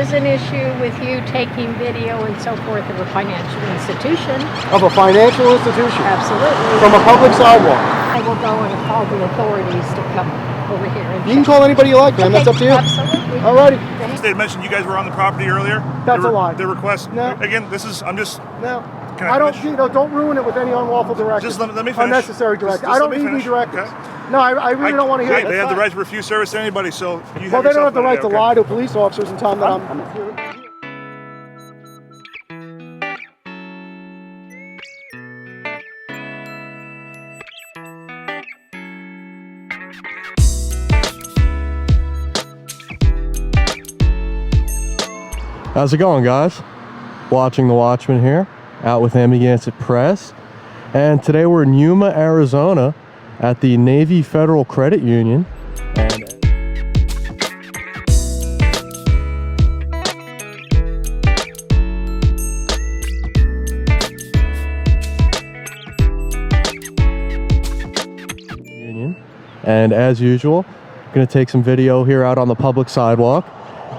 is an issue with you taking video and so forth of a financial institution. Of a financial institution? Absolutely. From a public sidewalk? I will go and call the authorities to come over here. And you can call anybody you like, man. Okay, That's up to you. Absolutely. Alrighty. They mentioned you guys were on the property earlier. That's a lie. The request. No. Again, this is. I'm just. No. Can I don't. Don't ruin it with any unlawful directives. Just let me finish. Unnecessary directives. Just I don't let me need any finish. directives. Okay. No, I really don't want to hear it. They have the right to refuse service to anybody. So you. Well, they don't have the right to okay. lie to police officers and tell them that I'm here. How's it going, guys? Watching The Watchman here, out with Amagansett Press. And today we're in Yuma, Arizona at the Navy Federal Credit Union. And as usual, I'm going to take some video here out on the public sidewalk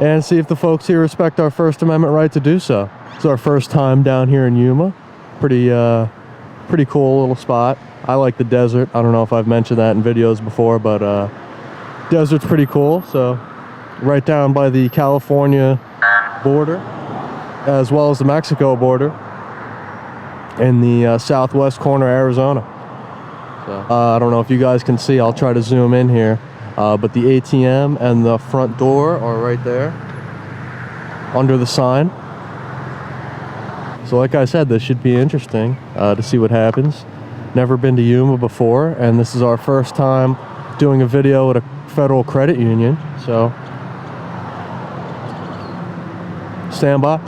and see if the folks here respect our First Amendment right to do so. It's our first time down here in Yuma. Pretty cool little spot. I like the desert. I don't know if I've mentioned that in videos before, but desert's pretty cool. So right down by the California border, as well as the Mexico border, in the southwest corner of Arizona. So, I don't know if you guys can see. I'll try to zoom in here. But the ATM and the front door are right there under the sign. So like I said, this should be interesting to see what happens. Never been to Yuma before, and this is our first time doing a video at a federal credit union. So stand by.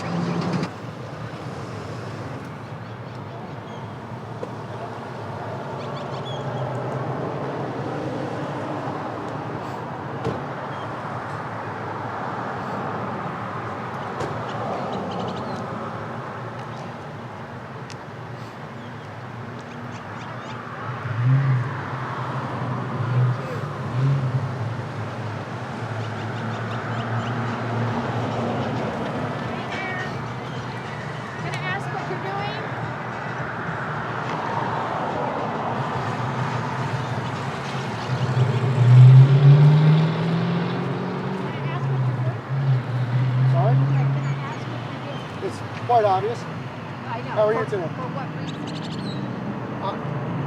Quite obvious. I know. How are you today? For what reason?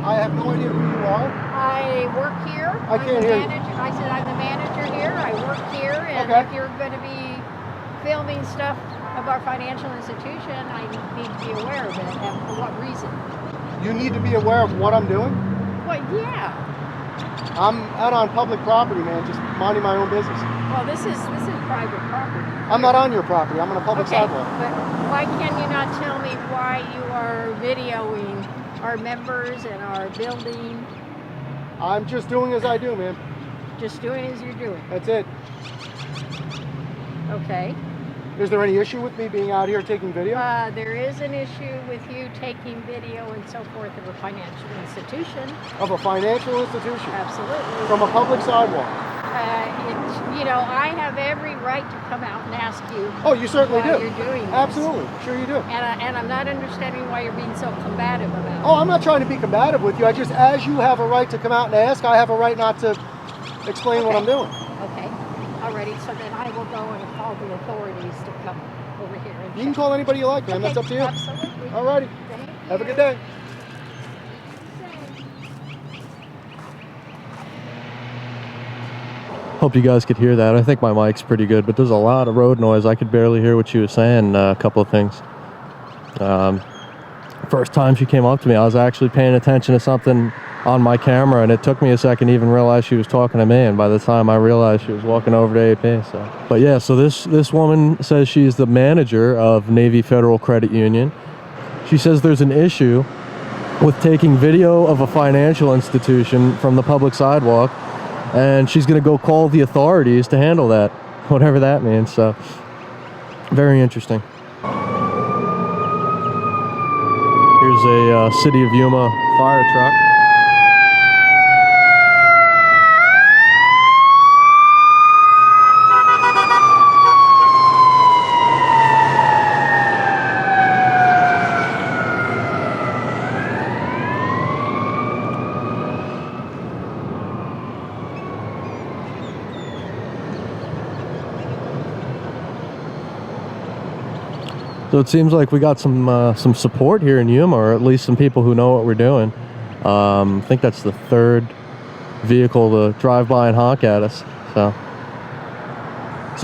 I have no idea who you are. I work here. I can't hear you. I said I'm the manager here. I work here, and okay. If you're going to be filming stuff of our financial institution, I need to be aware of it. And for what reason? You need to be aware of what I'm doing? Well, yeah. I'm out on public property, man, just minding my own business. Well, this is private property. I'm not on your property. I'm on a public sidewalk. But why can you not tell me why you are videoing our members and our building? I'm just doing as I do, man. Just doing as you're doing. That's it. Okay. Is there any issue with me being out here taking video? There is an issue with you taking video and so forth of a financial institution. Of a financial institution? Absolutely. From a public sidewalk? I have every right to come out and ask you. Oh, you certainly why do. You're doing this. Absolutely, sure you do. And I'm not understanding why you're being so combative about it. Oh, I'm not trying to be combative with you. As you have a right to come out and ask, I have a right not to explain what I'm doing. Okay. Alrighty. So then I will go and call the authorities to come over here. And you can call anybody you like, man. Okay, That's up to you. Absolutely. Alrighty. Have a good day. Hope you guys could hear that. I think my mic's pretty good, but there's a lot of road noise. I could barely hear what she was saying, a couple of things. First time she came up to me, I was actually paying attention to something on my camera, and it took me a second to even realize she was talking to me, and by the time I realized she was walking over to AP. But yeah, so this woman says she's the manager of Navy Federal Credit Union. She says there's an issue with taking video of a financial institution from the public sidewalk, and she's going to go call the authorities to handle that, whatever that means. So very interesting. Here's a City of Yuma fire truck. So it seems like we got some support here in Yuma, or at least some people who know what we're doing. I think that's the third vehicle to drive by and honk at us. So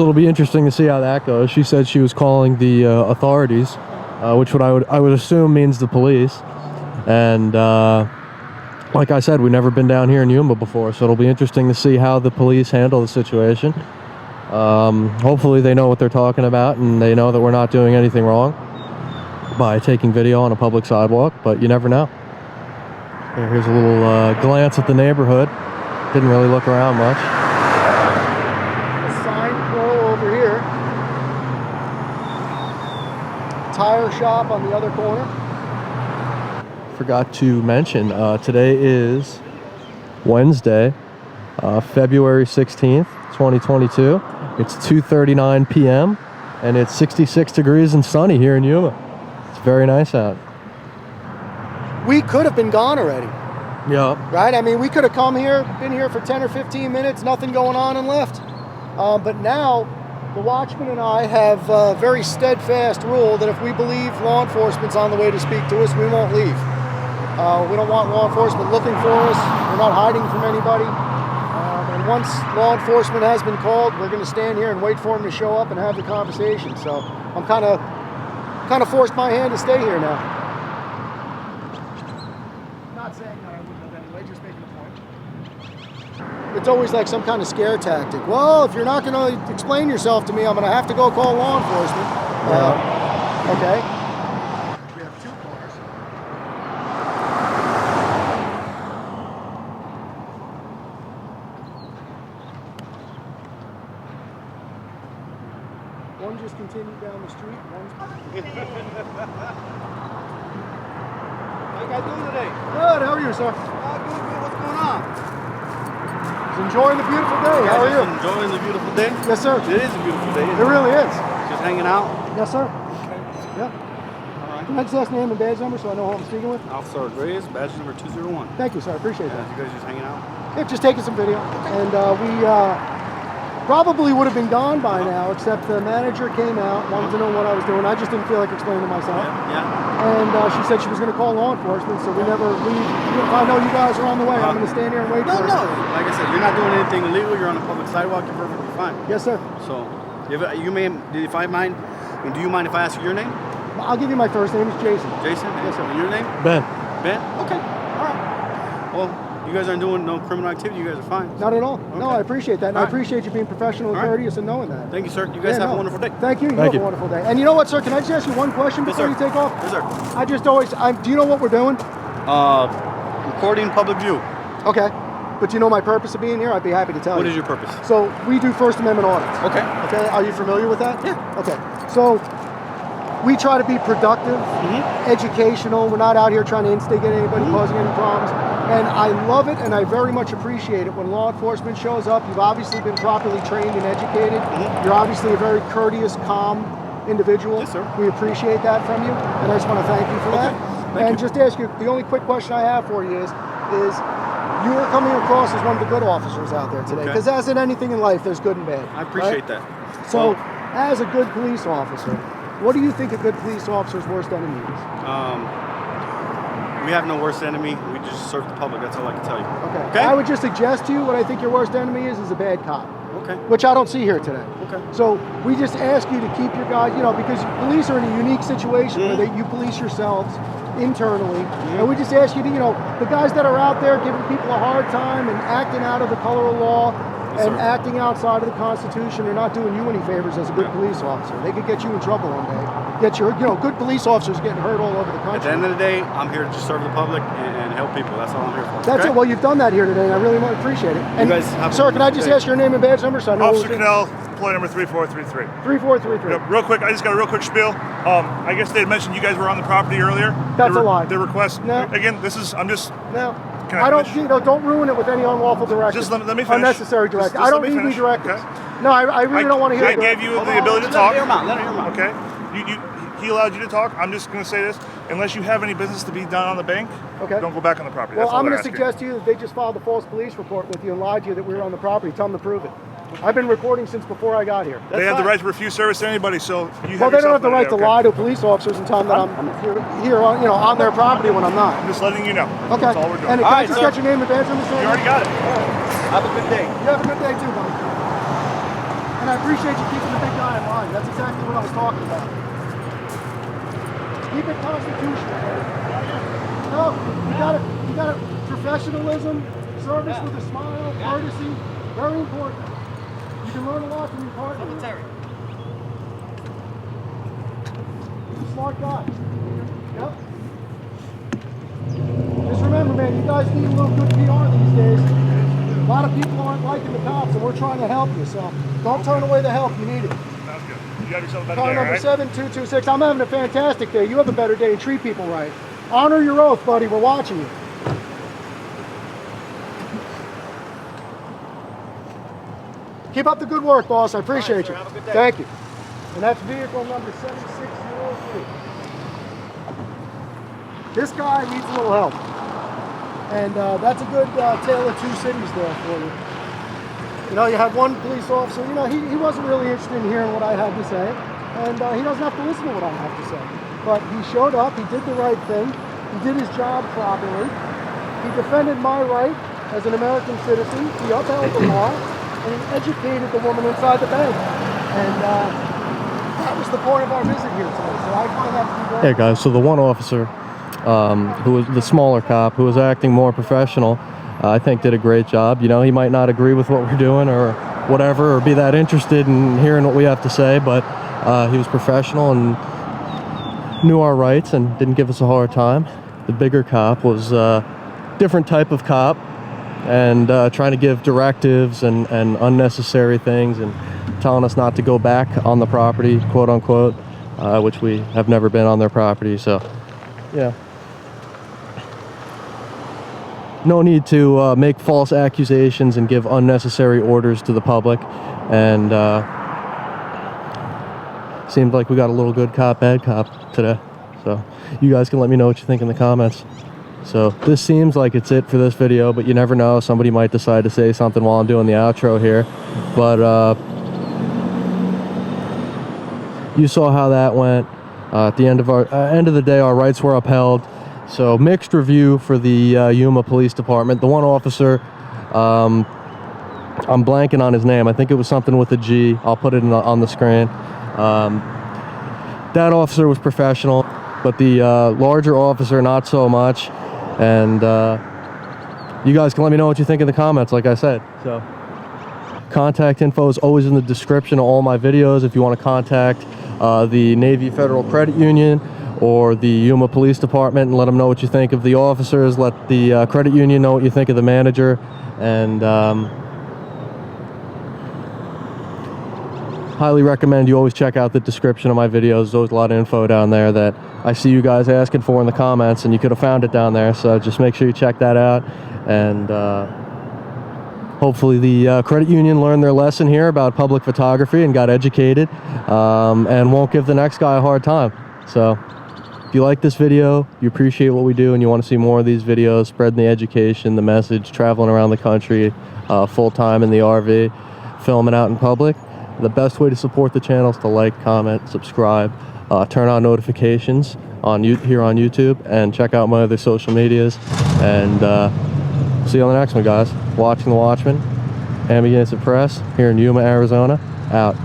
it'll be interesting to see how that goes. She said she was calling the authorities, which I would assume means the police. And like I said, we've never been down here in Yuma before, so it'll be interesting to see how the police handle the situation. Hopefully they know what they're talking about and they know that we're not doing anything wrong by taking video on a public sidewalk, but you never know. Here's a little glance at the neighborhood. Didn't really look around much. A sign pro over here. Tire shop on the other corner. Forgot to mention, today is Wednesday, February 16th, 2022. It's 2:39 p.m. and it's 66 degrees and sunny here in Yuma. It's very nice out. We could have been gone already, Yeah. right? I mean, we could have come here, been here for 10 or 15 minutes, nothing going on, and left. But now, the watchman and I have a very steadfast rule that if we believe law enforcement's on the way to speak to us, we won't leave. We don't want law enforcement looking for us. We're not hiding from anybody. And once law enforcement has been called, we're going to stand here and wait for them to show up and have the conversation. So I'm kind of forced my hand to stay here now. Not saying that I wouldn't have anyway, just making a point. It's always like some kind of scare tactic. Well, if you're not going to explain yourself to me, I'm going to have to go call law enforcement. Okay. We have two cars. One just continued down the street. One's... How you guys doing today? Good. How are you, sir? Good. What's going on? Just enjoying the beautiful day. How are you? Enjoying the beautiful day? Yes, sir. It is a beautiful day. It really is. Just hanging out. Yes, sir. Okay. Yeah. All right. Can I just ask name and badge number so I know who I'm speaking with? Officer Reyes, badge number 201. Thank you, sir. I appreciate Yeah, that. you guys just hanging out? Yeah, just taking some video. And we probably would have been gone by now, except the manager came out, wanted to know what I was doing. I just didn't feel like explaining myself. Yeah. And she said she was going to call law enforcement, so we never leave. If I know you guys are on the way, I'm going to stand here and wait No. for you. Like I said, you're not doing anything illegal. You're on a public sidewalk. You're perfectly fine. Yes, sir. So, if I mind, do you mind if I ask you your name? I'll give you my first name. It's Jason. Jason? Yes, sir. And your name? Ben. Ben? Okay. All right. Well, you guys aren't doing no criminal activity. You guys are fine. Not at all. No, Okay. I appreciate that. And All I right. appreciate you being professional and All right. courteous and knowing that. Thank you, sir. You guys Yeah, have no. a wonderful day. Thank you. You Thank have you. a wonderful day. And you know what, sir? Can I just ask you one question Yes, before sir. you take off? Yes, sir. I just always, do you know what we're doing? Recording public view. Okay. But do you know my purpose of being here? I'd be happy to tell you. What is your purpose? So we do First Amendment audits. Okay. Okay. Are you familiar with that? Yeah. Okay. So we try to be productive, educational. We're not out here trying to instigate anybody, causing any problems. And I love it, and I very much appreciate it when law enforcement shows up. You've obviously been properly trained and educated. You're obviously a very courteous, calm individual. Yes, sir. We appreciate that from you, and I just want to thank you for that. Thank and you. just to ask you, the only quick question I have for you is you are coming across as one of the good officers out there today. Okay. Because as in anything in life, there's good and bad. I appreciate right? that. So, Well, as a good police officer, what do you think a good police officer's worst enemy is? we have no worst enemy. We just serve the public. That's all I can tell you. Okay. Okay. I would just suggest to you what I think your worst enemy is a bad cop, Okay. which I don't see here today. Okay. So we just ask you to keep your guys, because police are in a unique situation where you police yourselves internally, and we just ask you to, the guys that are out there giving people a hard time and acting out of the color of law and sir. acting outside of the Constitution are not doing you any favors as a good police officer. They could get you in trouble one day. Good police officers getting hurt all over the country. At the end of the day, I'm here to just serve the public and help people. That's all I'm here for. That's okay? it. Well, you've done that here today, and I really appreciate it. And guys have a sir, can I just good day. ask your name and badge number so I know Officer who's in? Cannell, plate number 3433. 3433. Yep, real quick, I just got a real quick spiel. I guess they had mentioned you guys were on the property earlier. That's a lie. The request. No. Again, No. Can I I don't, finish? don't ruin it with any unlawful directives. Just let me finish. Unnecessary directives. Just I don't let me need any finish, directives. okay? No, I really don't want to hear I it. gave you Hold the on, ability to let talk. him hear him out. Let him hear him out. Okay. He allowed you to talk. I'm just going to say this. Unless you have any business to be done on the bank, Okay. don't go back on the property. Well, That's all I'm they're going to asking. suggest to you that they just filed a false police report with you and lied to you that we were on the property. Tell them to prove it. I've been recording since before I got here. They have the right to refuse service to anybody, so you Well, they don't have the right to okay. lie to police officers and tell them that I'm here on, on their property when I'm not. I'm just letting you know. Okay. That's all we're doing. And can I just get your name and badge on this? You already got it. Have a good day. You have a good day too, buddy. And I appreciate you keeping the big guy in mind. That's exactly what I was talking about. Keep it constitutional. No, you got it. Professionalism, service with a smile, courtesy, very important. You can learn a lot from your partner. He's a smart guy. Yep. Just remember, man, you guys need a little good PR these days. A lot of people aren't liking the cops, and we're trying to help you, so don't turn away the help. You need it. Sounds good. You got yourself a better Car day, number all right? 7226. I'm having a fantastic day. You have a better day and treat people right. Honor your oath, buddy. We're watching you. Keep up the good work, boss. I appreciate you. Have a good day. Thank you. And that's vehicle number 7603. This guy needs a little help. And that's a good tale of two cities there for you. You had one police officer, he wasn't really interested in hearing what I had to say. And he doesn't have to listen to what I have to say. But he showed up, he did the right thing, he did his job properly, he defended my right as an American citizen, he upheld the law, and he educated the woman inside the bank. And that was the point of our visit here today. So I find that to be very... Hey guys, so the one officer, who was the smaller cop, who was acting more professional, I think did a great job. He might not agree with what we're doing or whatever, or be that interested in hearing what we have to say, but he was professional and knew our rights and didn't give us a hard time. The bigger cop was a different type of cop and trying to give directives and unnecessary things and telling us not to go back on the property, quote unquote, which we have never been on their property. So, yeah. No need to make false accusations and give unnecessary orders to the public. And seemed like we got a little good cop, bad cop today. So you guys can let me know what you think in the comments. So this seems like it's it for this video, but you never know. Somebody might decide to say something while I'm doing the outro here. But you saw how that went. At the end of the day, our rights were upheld. So mixed review for the Yuma Police Department. The one officer, I'm blanking on his name. I think it was something with a G. I'll put it on the screen. That officer was professional, but the larger officer, not so much. And you guys can let me know what you think in the comments, like I said. So contact info is always in the description of all my videos if you want to contact the Navy Federal Credit Union or the Yuma Police Department and let them know what you think of the officers. Let the credit union know what you think of the manager. And highly recommend you always check out the description of my videos. There's always a lot of info down there that I see you guys asking for in the comments, and you could have found it down there. So just make sure you check that out. And hopefully the credit union learned their lesson here about public photography and got educated, and won't give the next guy a hard time. So if you like this video, you appreciate what we do, and you want to see more of these videos, spreading the education, the message, traveling around the country full-time in the RV, filming out in public, the best way to support the channel is to like, comment, subscribe, turn on notifications here on YouTube, and check out my other social medias. And see you on the next one, guys. Watching The Watchman, Amagansett Press, here in Yuma, Arizona, out.